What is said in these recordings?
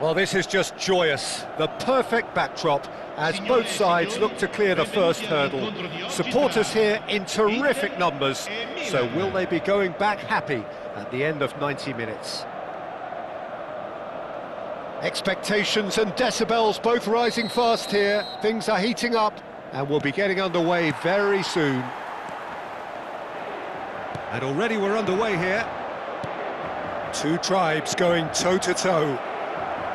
Well, this is just joyous. The perfect backdrop as both sides look to clear the first hurdle. Supporters here in terrific numbers. So will they be going back happy at the end of 90 minutes? Expectations and decibels both rising fast here. Things are heating up and we'll be getting underway very soon. And already we're underway here. Two tribes going toe-to-toe.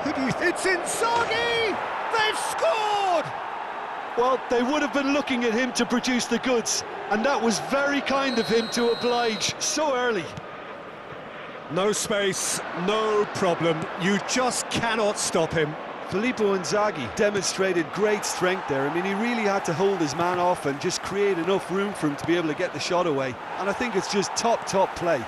Who do you think? It's Inzaghi! They've scored! Well, they would have been looking at him to produce the goods, and that was very kind of him to oblige so early. No space, no problem. You just cannot stop him. Filippo Inzaghi demonstrated great strength there. I mean, he really had to hold his man off and just create enough room for him to be able to get the shot away. And I think it's just top play.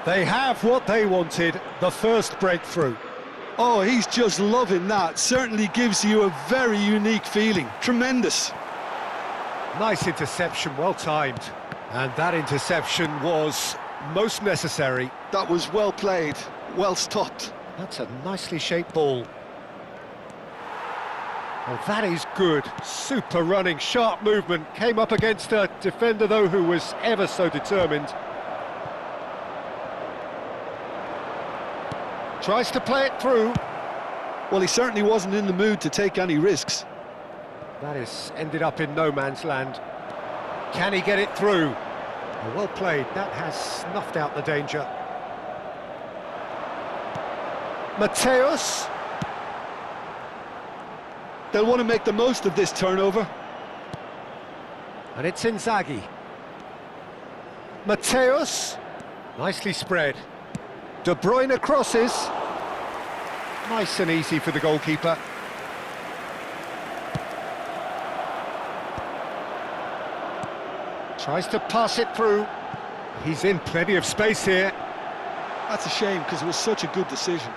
They have what they wanted, the first breakthrough. Oh, he's just loving that. Certainly gives you a very unique feeling. Tremendous. Nice interception, well timed. And that interception was most necessary. That was well played, well stopped. That's a nicely shaped ball. Oh, that is good. Super running, sharp movement. Came up against a defender, though, who was ever so determined. Tries to play it through. Well, he certainly wasn't in the mood to take any risks. That has ended up in no man's land. Can he get it through? Oh, well played. That has snuffed out the danger. Mateus. They'll want to make the most of this turnover. And it's Inzaghi. Mateus. Nicely spread. De Bruyne crosses. Nice and easy for the goalkeeper. Tries to pass it through. He's in plenty of space here. That's a shame because it was such a good decision.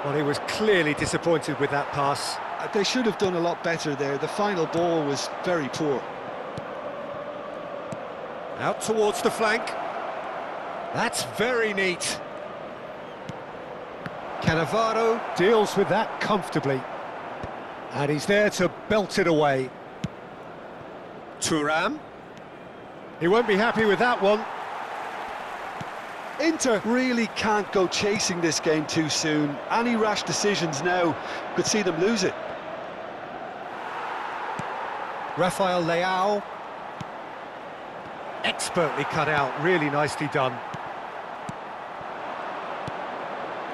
Well, he was clearly disappointed with that pass. They should have done a lot better there. The final ball was very poor. Out towards the flank. That's very neat. Cannavaro deals with that comfortably. And he's there to belt it away. Thuram. He won't be happy with that one. Inter really can't go chasing this game too soon. Any rash decisions now could see them lose it. Rafael Leao. Expertly cut out, really nicely done.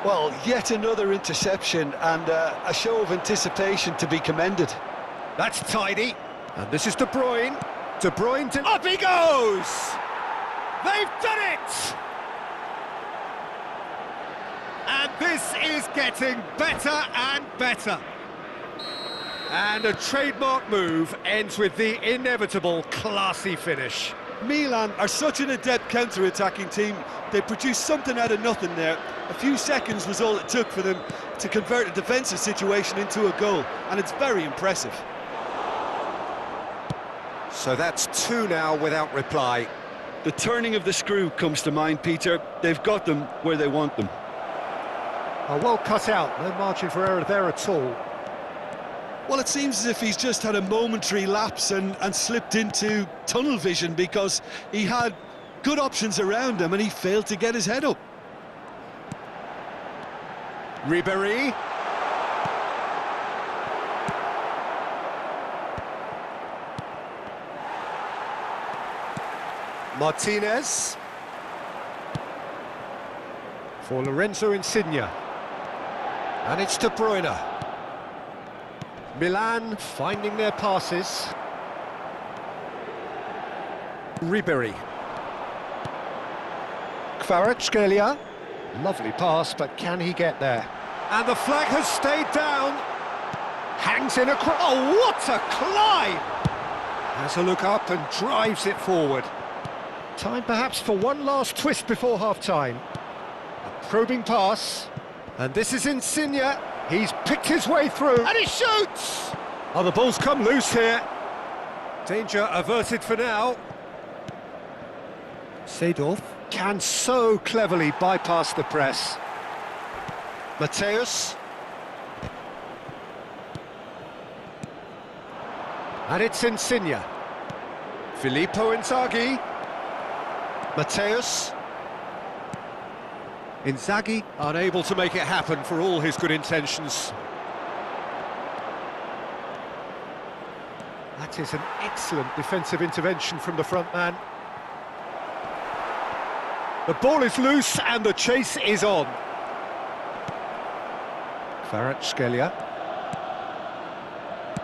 Well, yet another interception and a show of anticipation to be commended. That's tidy. And this is De Bruyne. De Bruyne to... Up he goes! They've done it! And this is getting better and better. And a trademark move ends with the inevitable classy finish. Milan are such an adept counter-attacking team. They produced something out of nothing there. A few seconds was all it took for them to convert a defensive situation into a goal, and it's very impressive. So that's two now without reply. The turning of the screw comes to mind, Peter. They've got them where they want them. Oh, well cut out, no margin for error there at all. Well, it seems as if he's just had a momentary lapse and slipped into tunnel vision because he had good options around him and he failed to get his head up. Ribéry. Martinez. For Lorenzo Insigne. And it's De Bruyne. Milan finding their passes. Ribéry. Kvaratskhelia. Lovely pass, but can he get there? And the flag has stayed down. Hangs in across. Oh, what a climb! Has a look up and drives it forward. Time perhaps for one last twist before half-time. A probing pass. And this is Insigne. He's picked his way through. And he shoots! Oh, the ball's come loose here. Danger averted for now. Seedorf. Can so cleverly bypass the press. Mateus. And it's Insigne. Filippo Inzaghi. Mateus. Inzaghi unable to make it happen for all his good intentions. That is an excellent defensive intervention from the front man. The ball is loose and the chase is on. Kvaratskhelia.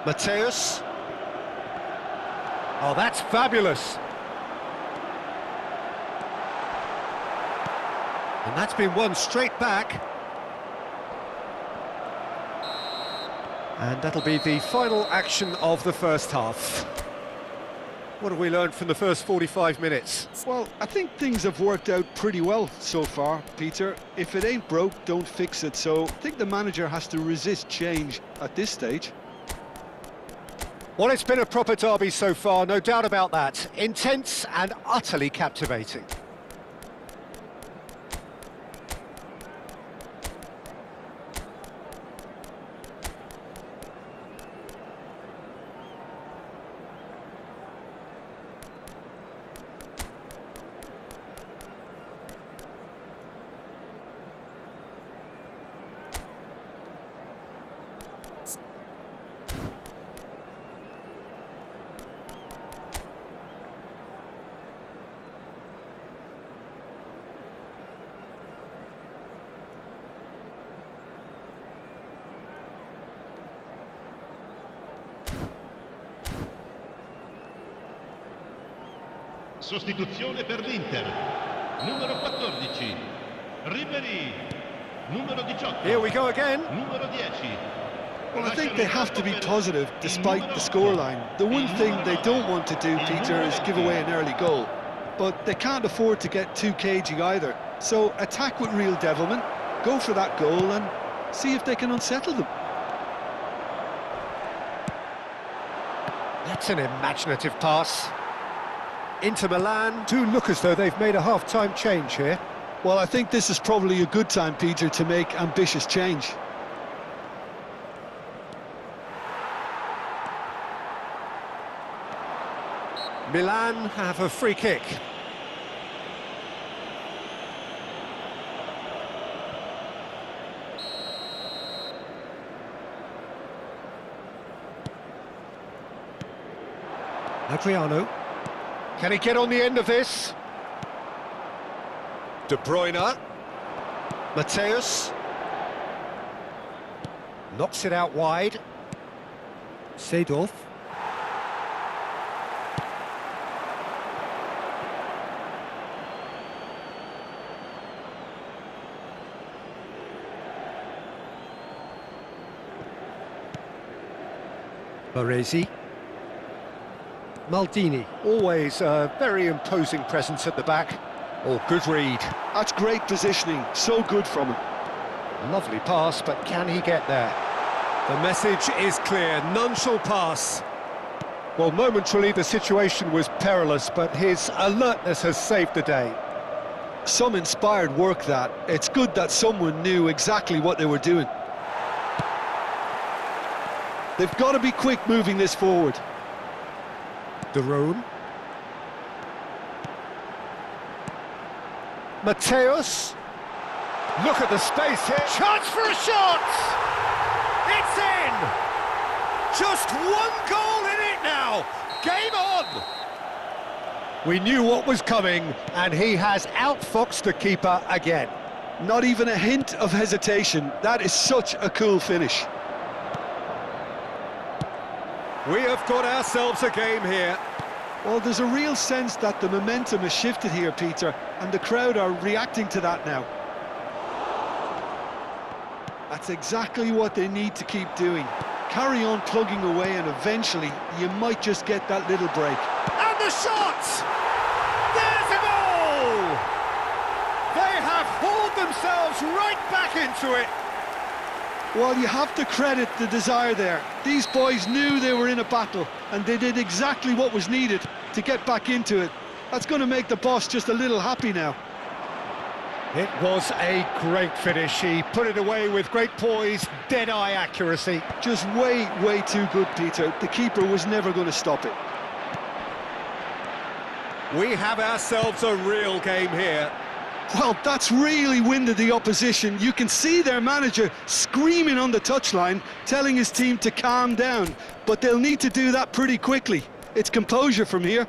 Mateus. Oh, that's fabulous. And that's been won straight back. And that'll be the final action of the first half. What have we learned from the first 45 minutes? Well, I think things have worked out pretty well so far, Peter. If it ain't broke, don't fix it. So I think the manager has to resist change at this stage. Well, it's been a proper derby so far, no doubt about that. Intense and utterly captivating. Sostituzione per l'Inter. Numero 14. Ribéry. Numero 18. Here we go again. Numero 10. Well, I think they have to be positive despite the scoreline. The one thing they don't want to do, Peter, is give away an early goal. But they can't afford to get too cagey either. So attack with real devilment, go for that goal and see if they can unsettle them. That's an imaginative pass. Inter Milan do look as though they've made a half-time change here. Well, I think this is probably a good time, Peter, to make ambitious change. Milan have a free kick. Adriano. Can he get on the end of this? De Bruyne. Mateus. Knocks it out wide. Seedorf. Baresi. Maldini, always a very imposing presence at the back. Oh, good read. That's great positioning, so good from him. Lovely pass, but can he get there? The message is clear, none shall pass. Well, momentarily the situation was perilous, but his alertness has saved the day. Some inspired work that. It's good that someone knew exactly what they were doing. They've got to be quick moving this forward. De Roon. Mateus. Look at the space here. Chance for a shot! It's in! Just one goal in it now! Game on! We knew what was coming, and he has outfoxed the keeper again. Not even a hint of hesitation. That is such a cool finish. We have got ourselves a game here. Well, there's a real sense that the momentum has shifted here, Peter, and the crowd are reacting to that now. That's exactly what they need to keep doing. Carry on plugging away and eventually you might just get that little break. And the shot! There's a goal! They have hauled themselves right back into it. Well, you have to credit the desire there. These boys knew they were in a battle and they did exactly what was needed to get back into it. That's going to make the boss just a little happy now. It was a great finish. He put it away with great poise, dead-eye accuracy. Just way too good, Peter. The keeper was never going to stop it. We have ourselves a real game here. Well, that's really winded the opposition. You can see their manager screaming on the touchline, telling his team to calm down. But they'll need to do that pretty quickly. It's composure from here.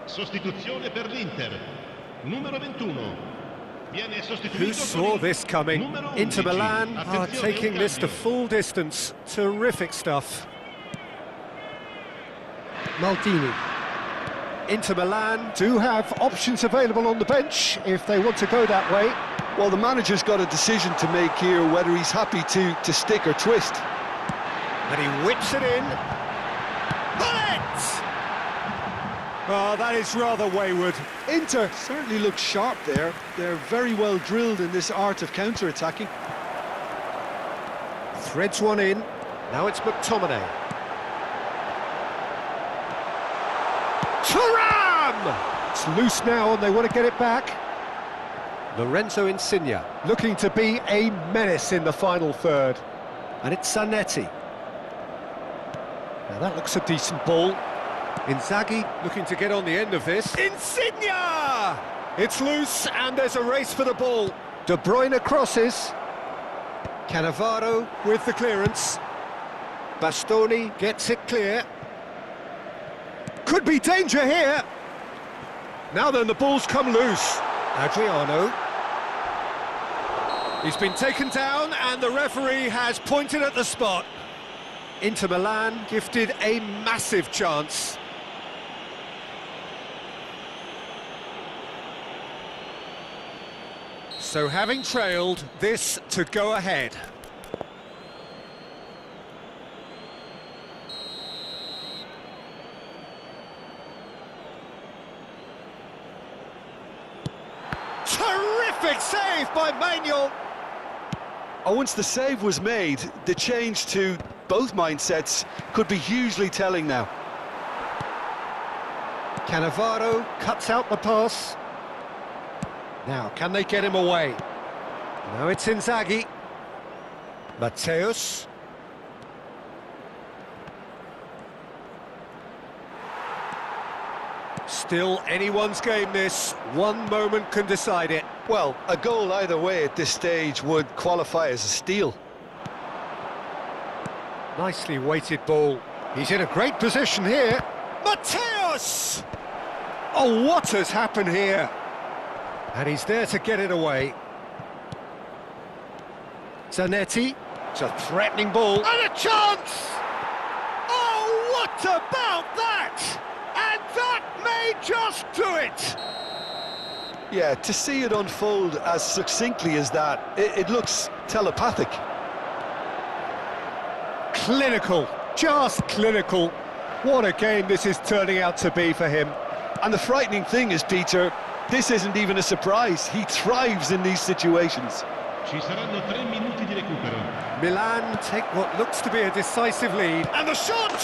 Sostituzione per l'Inter. Numero 21. Viene sostituito. Who saw this coming? Inter Milan are taking this to full distance. Terrific stuff. Maldini. Inter Milan do have options available on the bench if they want to go that way. Well, the manager's got a decision to make here, whether he's happy to stick or twist. And he whips it in. Bullet! Oh, that is rather wayward. Inter certainly looks sharp there. They're very well drilled in this art of counter-attacking. Threads one in. Now it's McTominay. Thuram! It's loose now and they want to get it back. Lorenzo Insigne looking to be a menace in the final third. And it's Zanetti. Now that looks a decent ball. Inzaghi looking to get on the end of this. Insigne! It's loose and there's a race for the ball. De Bruyne crosses. Cannavaro with the clearance. Bastoni gets it clear. Could be danger here. Now then, the ball's come loose. Adriano. He's been taken down and the referee has pointed at the spot. Inter Milan gifted a massive chance. So having trailed, this to go ahead. Terrific save by Manuel. Oh, once the save was made, the change to both mindsets could be hugely telling now. Cannavaro cuts out the pass. Now, can they get him away? Now it's Inzaghi. Mateus. Still anyone's game this. One moment can decide it. Well, a goal either way at this stage would qualify as a steal. Nicely weighted ball. He's in a great position here. Mateus! Oh, what has happened here? And he's there to get it away. Zanetti. It's a threatening ball. And a chance! Oh, what about that? And that may just do it! Yeah, to see it unfold as succinctly as that, it looks telepathic. Clinical, just clinical. What a game this is turning out to be for him. And the frightening thing is, Peter, this isn't even a surprise. He thrives in these situations. Ci saranno 3 minuti di recupero. Milan take what looks to be a decisive lead. And the shot!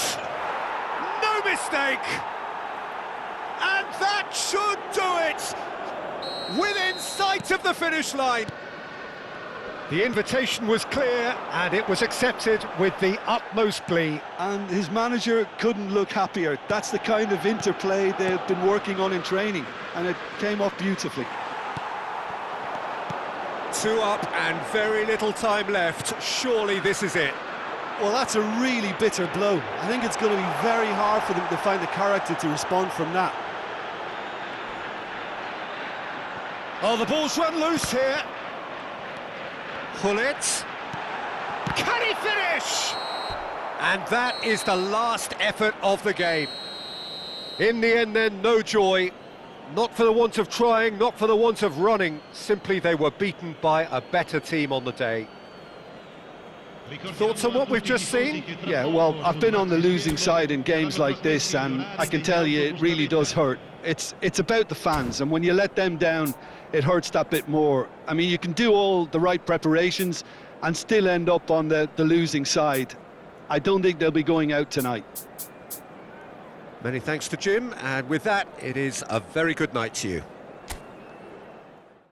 No mistake! And that should do sight of the finish line. The invitation was clear, and it was accepted with the utmost glee. And his manager couldn't look happier. That's the kind of interplay they've been working on in training, and it came off beautifully. 2 up and very little time left. Surely this is it. Well, that's a really bitter blow. I think it's going to be very hard for them to find the character to respond from that. Oh, the ball's run loose here. Hullet. Can he finish? And that is the last effort of the game. In the end then, no joy. Not for the want of trying, not for the want of running. Simply they were beaten by a better team on the day. Thoughts on what we've just seen? Yeah, well, I've been on the losing side in games like this, and I can tell you it really does hurt. It's about the fans, and when you let them down, it hurts that bit more. I mean, you can do all the right preparations and still end up on the losing side. I don't think they'll be going out tonight. Many thanks to Jim, and with that, it is a very good night to you.